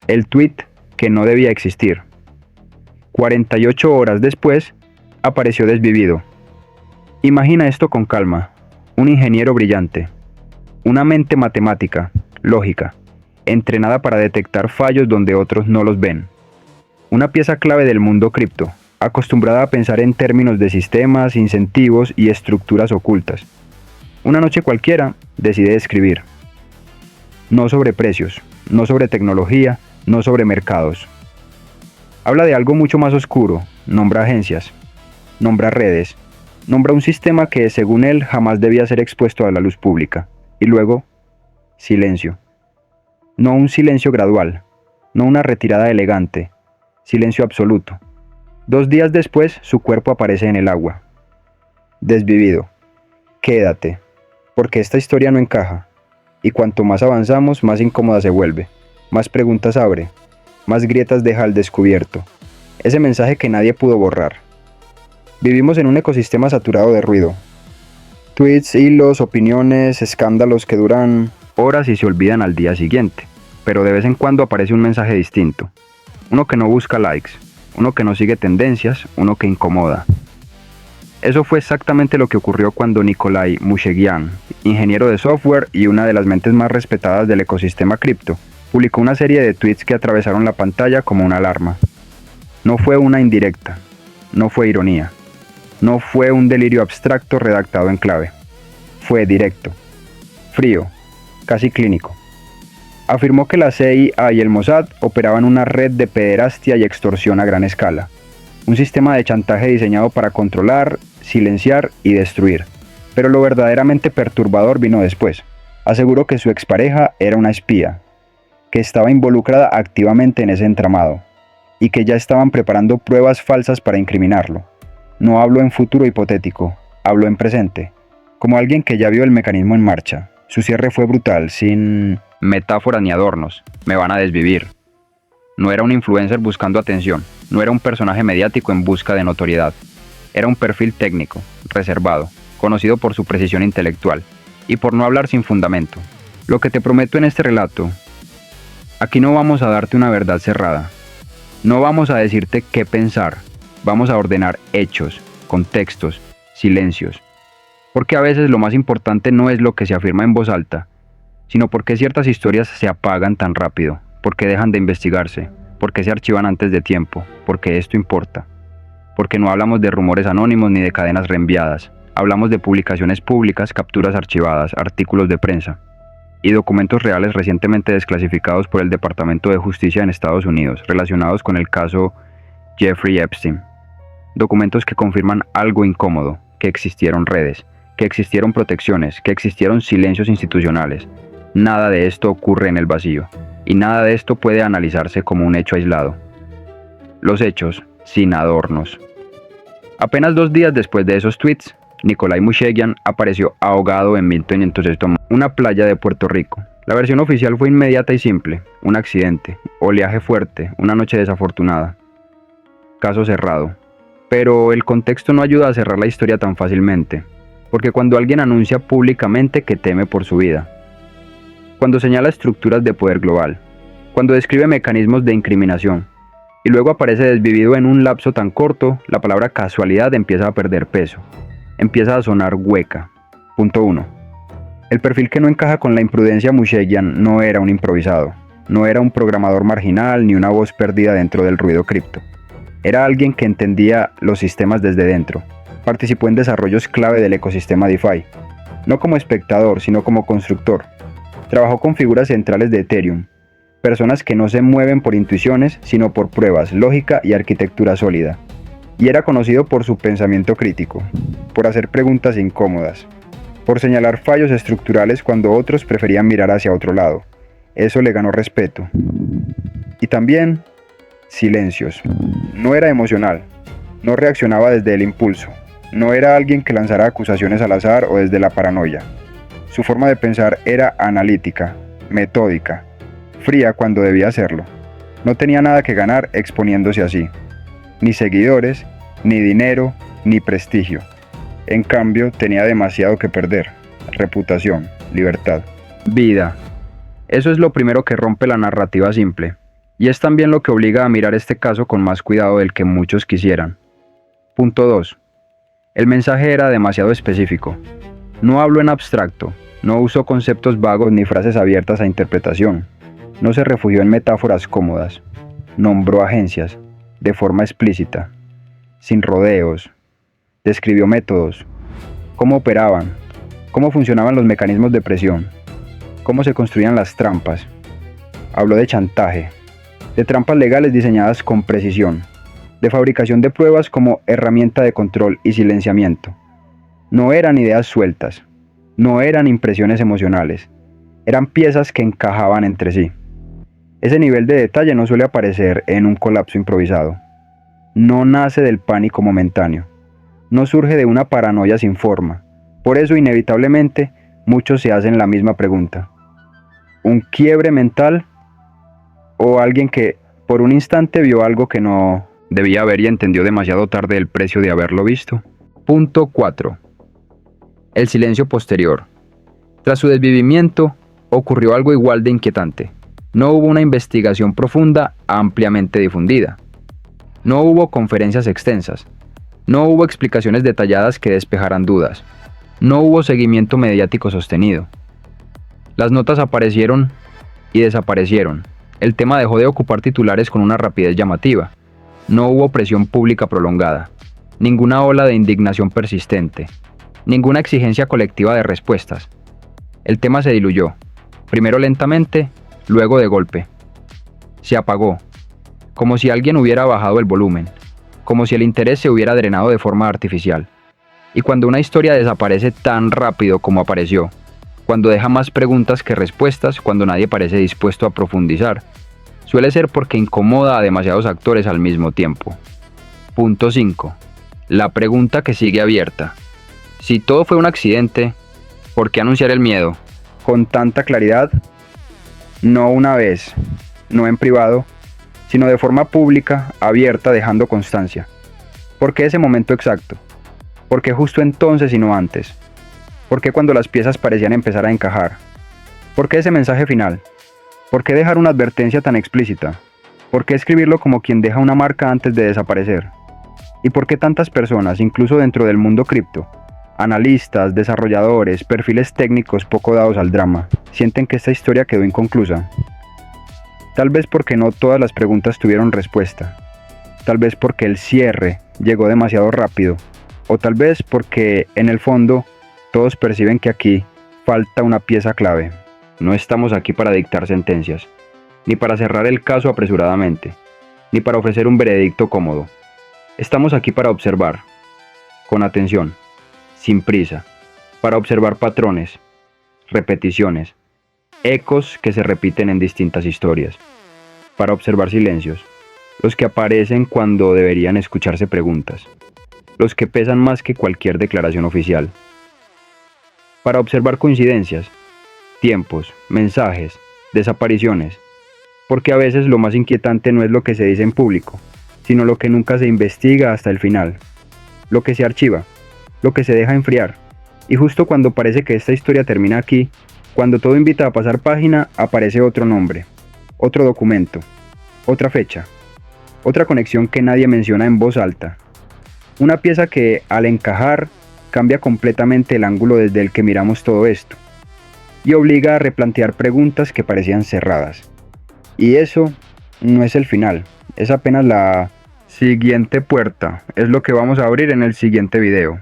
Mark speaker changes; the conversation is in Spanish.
Speaker 1: El tweet que no debía existir. 48 horas después, apareció desvivido. Imagina esto con calma. Un ingeniero brillante. Una mente matemática, lógica, entrenada para detectar fallos donde otros no los ven. Una pieza clave del mundo cripto, acostumbrada a pensar en términos de sistemas, incentivos y estructuras ocultas. Una noche cualquiera, decide escribir. No sobre precios, no sobre tecnología, no sobre mercados. Habla de algo mucho más oscuro, nombra agencias, nombra redes, nombra un sistema que, según él, jamás debía ser expuesto a la luz pública. Y luego, silencio. No un silencio gradual, no una retirada elegante, silencio absoluto. 2 días después, su cuerpo aparece en el agua. Desvivido. Quédate, porque esta historia no encaja. Y cuanto más avanzamos, más incómoda se vuelve, más preguntas abre, más grietas deja al descubierto. Ese mensaje que nadie pudo borrar. Vivimos en un ecosistema saturado de ruido. Tweets, hilos, opiniones, escándalos que duran horas y se olvidan al día siguiente. Pero de vez en cuando aparece un mensaje distinto. Uno que no busca likes, uno que no sigue tendencias, uno que incomoda. Eso fue exactamente lo que ocurrió cuando Nikolai Mushegian, ingeniero de software y una de las mentes más respetadas del ecosistema cripto, publicó una serie de tweets que atravesaron la pantalla como una alarma. No fue una indirecta, no fue ironía, no fue un delirio abstracto redactado en clave. Fue directo, frío, casi clínico. Afirmó que la CIA y el Mossad operaban una red de pederastia y extorsión a gran escala. Un sistema de chantaje diseñado para controlar, silenciar y destruir. Pero lo verdaderamente perturbador vino después. Aseguró que su expareja era una espía, que estaba involucrada activamente en ese entramado, y que ya estaban preparando pruebas falsas para incriminarlo. No hablo en futuro hipotético, hablo en presente, como alguien que ya vio el mecanismo en marcha. Su cierre fue brutal, sin metáforas ni adornos. Me van a desvivir. No era un influencer buscando atención, no era un personaje mediático en busca de notoriedad. Era un perfil técnico, reservado, conocido por su precisión intelectual y por no hablar sin fundamento. Lo que te prometo en este relato, aquí no vamos a darte una verdad cerrada. No vamos a decirte qué pensar, vamos a ordenar hechos, contextos, silencios. Porque a veces lo más importante no es lo que se afirma en voz alta, sino porque ciertas historias se apagan tan rápido, porque dejan de investigarse, porque se archivan antes de tiempo, porque esto importa. Porque no hablamos de rumores anónimos ni de cadenas reenviadas, hablamos de publicaciones públicas, capturas archivadas, artículos de prensa y documentos reales recientemente desclasificados por el Departamento de Justicia en Estados Unidos, relacionados con el caso Jeffrey Epstein. Documentos que confirman algo incómodo, que existieron redes, que existieron protecciones, que existieron silencios institucionales. Nada de esto ocurre en el vacío, y nada de esto puede analizarse como un hecho aislado. Los hechos, sin adornos. Apenas 2 días después de esos tweets, Nikolai Mushegian apareció ahogado en 1500, una playa de Puerto Rico. La versión oficial fue inmediata y simple: un accidente, oleaje fuerte, una noche desafortunada. Caso cerrado. Pero el contexto no ayuda a cerrar la historia tan fácilmente, porque cuando alguien anuncia públicamente que teme por su vida, cuando señala estructuras de poder global, cuando describe mecanismos de incriminación, y luego aparece desvivido en un lapso tan corto, la palabra casualidad empieza a perder peso, empieza a sonar hueca. Punto 1. El perfil que no encaja con la imprudencia Mushegian no era un improvisado, no era un programador marginal ni una voz perdida dentro del ruido cripto. Era alguien que entendía los sistemas desde dentro, participó en desarrollos clave del ecosistema DeFi, no como espectador, sino como constructor. Trabajó con figuras centrales de Ethereum, personas que no se mueven por intuiciones, sino por pruebas, lógica y arquitectura sólida. Y era conocido por su pensamiento crítico, por hacer preguntas incómodas, por señalar fallos estructurales cuando otros preferían mirar hacia otro lado. Eso le ganó respeto. Y también silencios. No era emocional, no reaccionaba desde el impulso, no era alguien que lanzara acusaciones al azar o desde la paranoia. Su forma de pensar era analítica, metódica, fría cuando debía hacerlo. No tenía nada que ganar exponiéndose así. Ni seguidores, ni dinero, ni prestigio. En cambio, tenía demasiado que perder. Reputación, libertad, vida. Eso es lo primero que rompe la narrativa simple. Y es también lo que obliga a mirar este caso con más cuidado del que muchos quisieran. Punto 2. El mensaje era demasiado específico. No habló en abstracto, no usó conceptos vagos ni frases abiertas a interpretación. No se refugió en metáforas cómodas. Nombró agencias, de forma explícita, sin rodeos. Describió métodos, cómo operaban, cómo funcionaban los mecanismos de presión, cómo se construían las trampas. Habló de chantaje, de trampas legales diseñadas con precisión, de fabricación de pruebas como herramienta de control y silenciamiento. No eran ideas sueltas, no eran impresiones emocionales, eran piezas que encajaban entre sí. Ese nivel de detalle no suele aparecer en un colapso improvisado. No nace del pánico momentáneo, no surge de una paranoia sin forma. Por eso, inevitablemente, muchos se hacen la misma pregunta. ¿Un quiebre mental? ¿O alguien que por un instante vio algo que no debía ver y entendió demasiado tarde el precio de haberlo visto? Punto 4. El silencio posterior. Tras su desvivimiento, ocurrió algo igual de inquietante. No hubo una investigación profunda ampliamente difundida. No hubo conferencias extensas. No hubo explicaciones detalladas que despejaran dudas. No hubo seguimiento mediático sostenido. Las notas aparecieron y desaparecieron. El tema dejó de ocupar titulares con una rapidez llamativa. No hubo presión pública prolongada. Ninguna ola de indignación persistente. Ninguna exigencia colectiva de respuestas. El tema se diluyó. Primero lentamente, luego de golpe. Se apagó. Como si alguien hubiera bajado el volumen. Como si el interés se hubiera drenado de forma artificial. Y cuando una historia desaparece tan rápido como apareció, cuando deja más preguntas que respuestas, cuando nadie parece dispuesto a profundizar, suele ser porque incomoda a demasiados actores al mismo tiempo. Punto 5. La pregunta que sigue abierta. Si todo fue un accidente, ¿por qué anunciar el miedo con tanta claridad? No una vez, no en privado, sino de forma pública, abierta, dejando constancia. ¿Por qué ese momento exacto? ¿Por qué justo entonces y no antes? ¿Por qué cuando las piezas parecían empezar a encajar? ¿Por qué ese mensaje final? ¿Por qué dejar una advertencia tan explícita? ¿Por qué escribirlo como quien deja una marca antes de desaparecer? ¿Y por qué tantas personas, incluso dentro del mundo cripto, analistas, desarrolladores, perfiles técnicos poco dados al drama, sienten que esta historia quedó inconclusa? Tal vez porque no todas las preguntas tuvieron respuesta. Tal vez porque el cierre llegó demasiado rápido. O tal vez porque, en el fondo, todos perciben que aquí falta una pieza clave. No estamos aquí para dictar sentencias, ni para cerrar el caso apresuradamente, ni para ofrecer un veredicto cómodo. Estamos aquí para observar, con atención, sin prisa, para observar patrones, repeticiones, ecos que se repiten en distintas historias, para observar silencios, los que aparecen cuando deberían escucharse preguntas, los que pesan más que cualquier declaración oficial, para observar coincidencias, tiempos, mensajes, desapariciones, porque a veces lo más inquietante no es lo que se dice en público, sino lo que nunca se investiga hasta el final, lo que se archiva, lo que se deja enfriar, y justo cuando parece que esta historia termina aquí, cuando todo invita a pasar página, aparece otro nombre, otro documento, otra fecha, otra conexión que nadie menciona en voz alta, una pieza que, al encajar, cambia completamente el ángulo desde el que miramos todo esto, y obliga a replantear preguntas que parecían cerradas. Y eso no es el final, es apenas la siguiente puerta, es lo que vamos a abrir en el siguiente video.